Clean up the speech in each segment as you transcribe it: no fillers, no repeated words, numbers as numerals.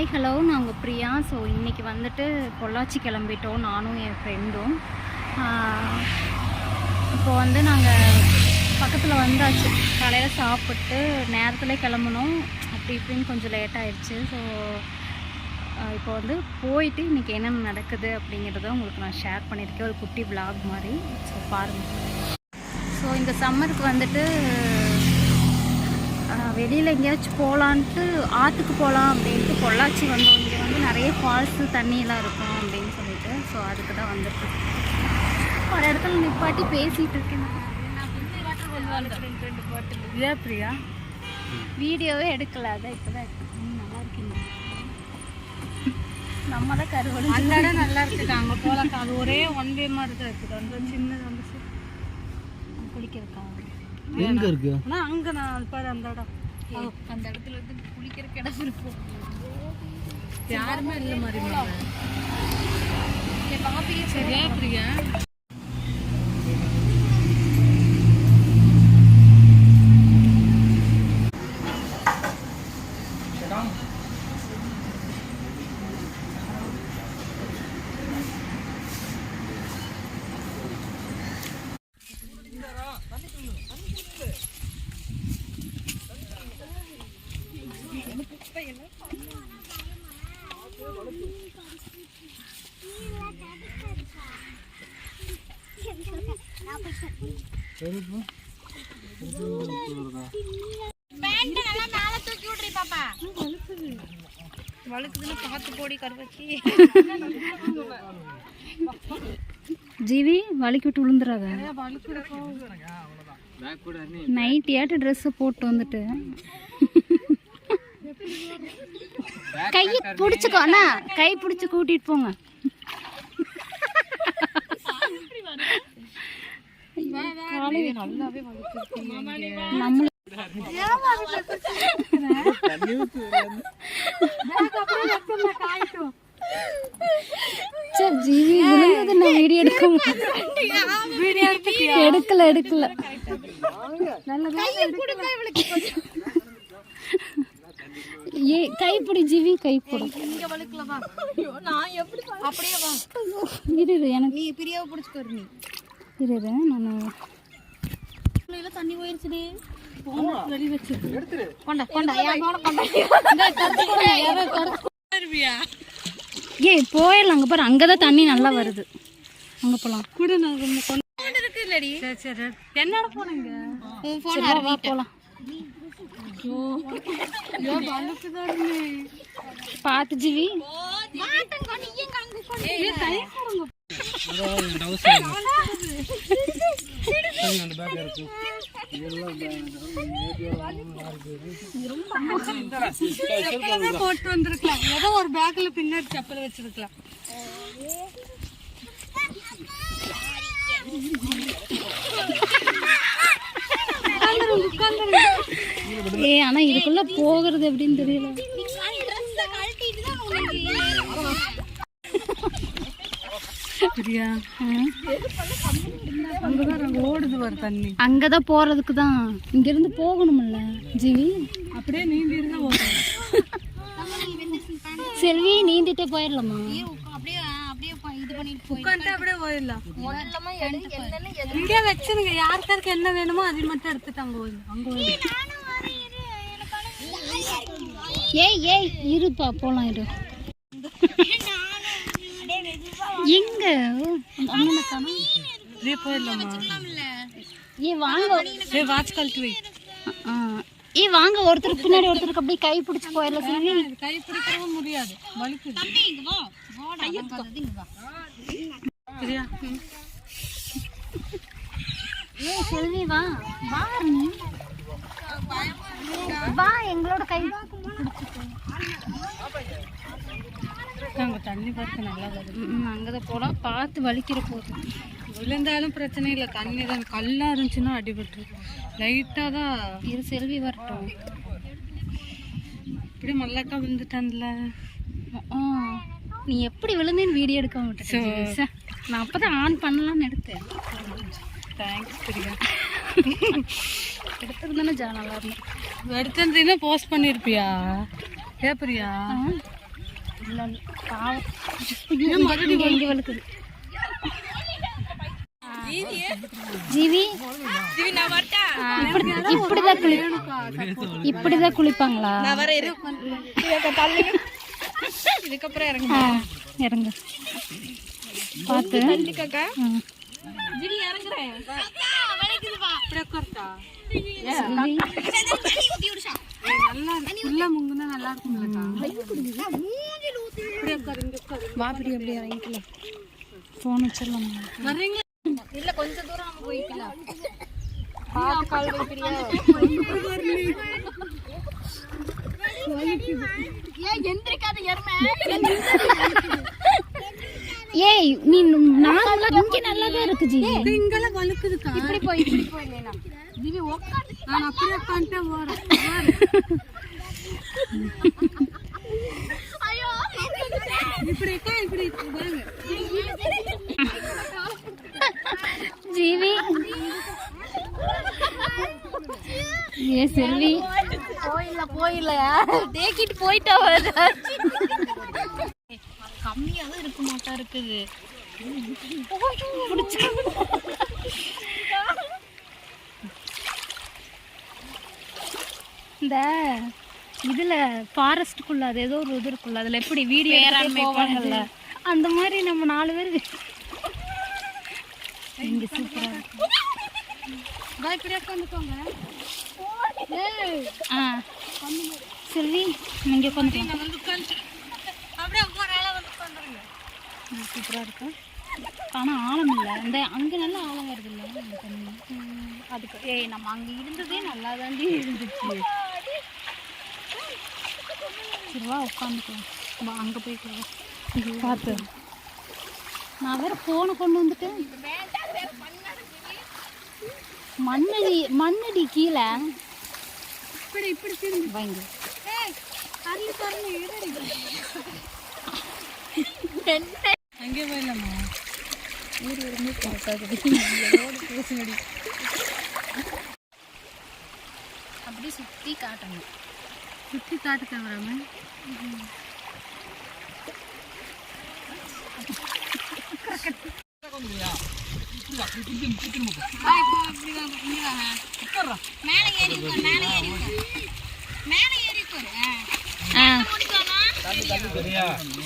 Hi hello, நான் உங்கள் Priya. So இன்றைக்கி வந்துட்டு பொள்ளாச்சி கிளம்பிட்டோம், நானும் என் ஃப்ரெண்டும். இப்போ வந்து நாங்கள் பக்கத்தில் வந்தாச்சு. காலையில் சாப்பிட்டு நேரத்தில் கிளம்பணும், அப்படி இப்படின்னு கொஞ்சம் லேட் ஆகிடுச்சு. ஸோ இப்போ வந்து போயிட்டு இன்றைக்கி என்னென்ன நடக்குது அப்படிங்கிறத உங்களுக்கு நான் ஷேர் பண்ணியிருக்கேன், ஒரு குட்டி விளாக் மாதிரி. ஸோ பாருங்கள். ஸோ இந்த சம்மருக்கு வந்துட்டு வெளியில் எங்கேயாச்சும் போகலான்ட்டு ஆற்றுக்கு போகலாம் அப்படின்ட்டு பொள்ளாச்சி வந்தோம். இங்கே வந்து நிறைய ஃபால்ஸு தண்ணியெலாம் இருக்கும் அப்படின்னு சொல்லிட்டு. ஸோ அதுக்கு தான் வந்துட்டு ஒரு இடத்துல நிப்பாட்டி பேசிகிட்டு இருக்கேன். ஏன் பிரியா வீடியோவே எடுக்கல, அதான் இப்போ தான் நல்லா இருக்கீங்க. நம்ம தான் கருவடு அந்த இடம் நல்லா இருக்குது, அங்கே போகலாம். அது ஒரே ஒன் வே மாதிரி தான் இருக்குது. அந்த சின்னது வந்து குளிக்கிறதுக்காக எங்க இருக்கு? ஆனால் அங்கே நான் பாரு அந்த இடம், அந்த இடத்துல வந்து குளிக்கிறதுக்கு இடம் இருக்கும், யாருமே இல்லை மாதிரி. காப்பியே சரியா பிரியா? வழுக்குதுன்னு பார்த்து போடி கருவச்சி. ஜீவி வலிக்கு விட்டு விழுந்துடாத. நைட் ஏட்ட ட்ரெஸ்ஸை போட்டு வந்துட்டு கையை பிடிச்சிக்கோ அண்ணா, கை பிடிச்சி கூட்டிட்டு போங்க. ஜீவி விழுந்தது, நான் வீடியோ எடுக்கல. ஏ கைப்பிடி ஜீவி, கைப்பிடி. இரு எனக்கு நீ பிரியாவை பிடிச்சிக்கரு. நீ இரு நான் தண்ணி போயிருச்சுடி. வெளி வச்சு ஏ போயிடலாம். அங்கே பாரு, அங்கதான் தண்ணி நல்லா வருது, அங்க போலாம். கூட இருக்கு இல்லடி. சரி சரி, என்னோட போனீங்க போலாம். பாத்து ஜீவி. போட்டு வந்திருக்கலாம், ஏதோ ஒரு பேக்ல பின்னாடி செப்பல் வச்சிருக்கலாம். ஏ ஆனா இதுக்குள்ள போகிறது எப்படின்னு தெரியல. அங்கதான் ஓடுது வர தண்ணி, அங்கதான் போறதுக்கு தான். இங்க இருந்து போகணும்ல ஜீவி, அப்படியே நீந்தி இருந்தா ஓடும். செல்வி நீந்திட்டே போயிடலாமா? உட்காந்து அப்படியே போயிடலாம். இங்கே வச்சுருங்க, யாருக்காருக்கு என்ன வேணுமோ அதை மட்டும் எடுத்துட்டு அங்க போயிடும். ஏய் இருப்பா, போலாம். இரு எங்க போயிடலாமா? ஏ வாங்க, வாட்ச் கழட்டி வை. ஏ வாங்க, ஒருத்தருக்கு பின்னாடி ஒருத்தருக்கு அப்படியே கை பிடிச்சி போயிடலாம். செல்வி கை பிடிக்கவும் முடியாது, வலிக்குது. செல்வி வா வா, எங்களோட கை அங்க தண்ணி பார்த்து நல்லா வருது. அங்கதான் போலாம், பார்த்து வலிக்கிற போது. விழுந்தாலும் பிரச்சனை இல்லை, தண்ணி தான். கல்லா இருந்துச்சுன்னா அடிபட்டு லைட்டா தான். இரு செல்வி வரட்டும். இப்படி மல்லாக்கா விழுந்துட்டான்ல. நீ எப்படி விழுந்தேன்னு வீடியோ எடுக்க மாட்டேன். நான் அப்பதான் ஆன் பண்ணலாம்னு எடுத்தேன். தேங்க்ஸ் பிரியா. எடுத்துருந்தானே நல்லா இருந்தேன். எடுத்திருந்தீங்கன்னா போஸ்ட் பண்ணியிருப்பியா? ஏ பிரியா, இல்லை பாவம் இங்கே வலுக்குது. ஜீவி இப்படிதான் குளிப்பாங்களா? இதுக்கப்புறம் இறங்க பார்த்து நல்லா இருக்கும். ஃபோன் வச்சிடலாம். இல்ல கொஞ்சம் தூரம் போய்க்கலாம். பாத்து கால் வைக்கிறியா? ஏய் நீ நார்மலா இங்க நல்லாதான் இருக்கு ஜி. இங்கெல்லாம் வழுக்குதுக்கா. இப்படி போய் நீனா திவி உட்கார்ந்து நான் அப்படியே உட்கார்ந்தே போறேன். ஐயோ இப்படி வாங்க ஜீவி. ஏ செல்வி போயில தேக்கிட்டு போயிட்டா கம்மியாதான் இருக்க மாட்டா இருக்குது. இந்த இதுல ஃபாரஸ்ட்டுக்குள்ள அது ஏதோ ஒரு இது இருக்குல்ல, அதுல எப்படி வீடியோ போவாங்கல்ல, அந்த மாதிரி நம்ம 4 பேர் இங்க சூப்பரா இருக்கு. செல்வி இங்க உட்காந்துக்கலாம். சூப்பரா இருக்கு. ஆனா ஆழம் இல்லை. இந்த அங்க நல்லா ஆழம் வருது இல்லை அந்த தண்ணி. அதுக்கு நம்ம அங்க இருந்ததே நல்லா தாண்டி இருந்துச்சு. சரிவா உட்காந்துக்கலாம். வா அங்க போய்க்கலாம். பார்த்து நான் வேற போனை கொண்டு வந்துட்டேன். மண்ணடி கீழே இப்படி திரும்பி வாங்க. அங்கே போயிடலாமா? அப்படி சுற்றி காட்டணும். சுற்றி காட்டு கேமராம.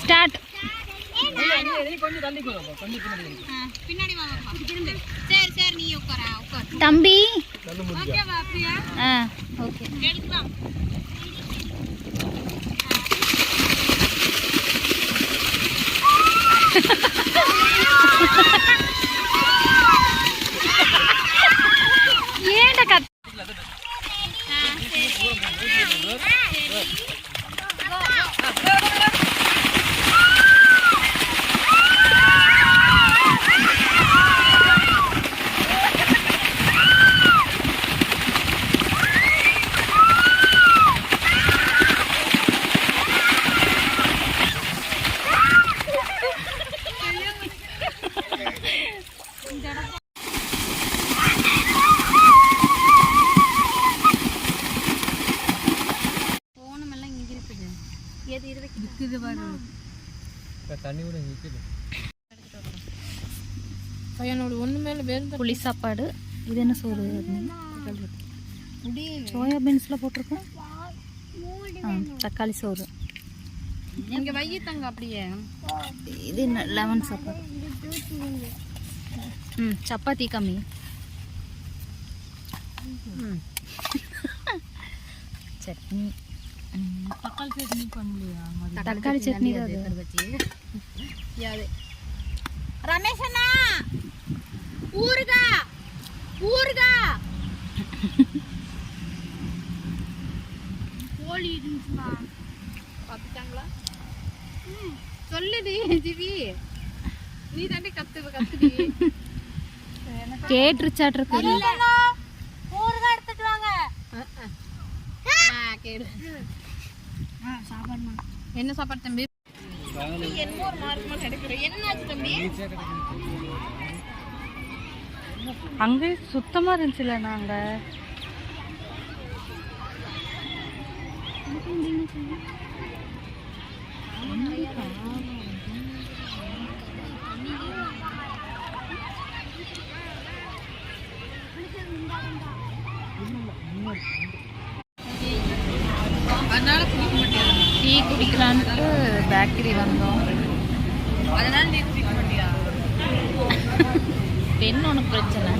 ஸ்டார்ட். தம்பி ஓகே ஏன்டா கத் புளி சாப்பாடு. இது என்ன சோறு? சோயா பீன்ஸ்ல போட்டிருக்கோம். தக்காளி சோறு. இங்க வையத்தாங்க அப்படியே. இது என்ன? லெமன் சாப்பாடு. சப்பாத்தி கம்மி. சட்னி. தக்காளி சட்னி பண்ணலையா? தக்காளி சட்னி தான் ரமேஷ் அண்ணா ஊருகா கோழி இருந்துச்சுமா பார்த்துட்டாங்களா? சொல்லுடி ஜிவி, நீ தாண்டி கத்துடி. கேட்டுருச்சாட்டு ஊருகா எடுத்துட்டு வாங்க. கேடு. சாப்பாடுமா என்ன சாப்பாடு தம்பி? என்ன ஒரு மார்க்கமா கிடைக்கிற என்னாச்சு தம்பி? அங்கே சுத்தமா இருந்துச்சுல. நாங்க டீ குடிக்கலான்ட்டு பேக்கரி வந்தோம். அதனால நீ குடிக்க மாட்டியா? பெண் ஒன்று பிரச்சனை.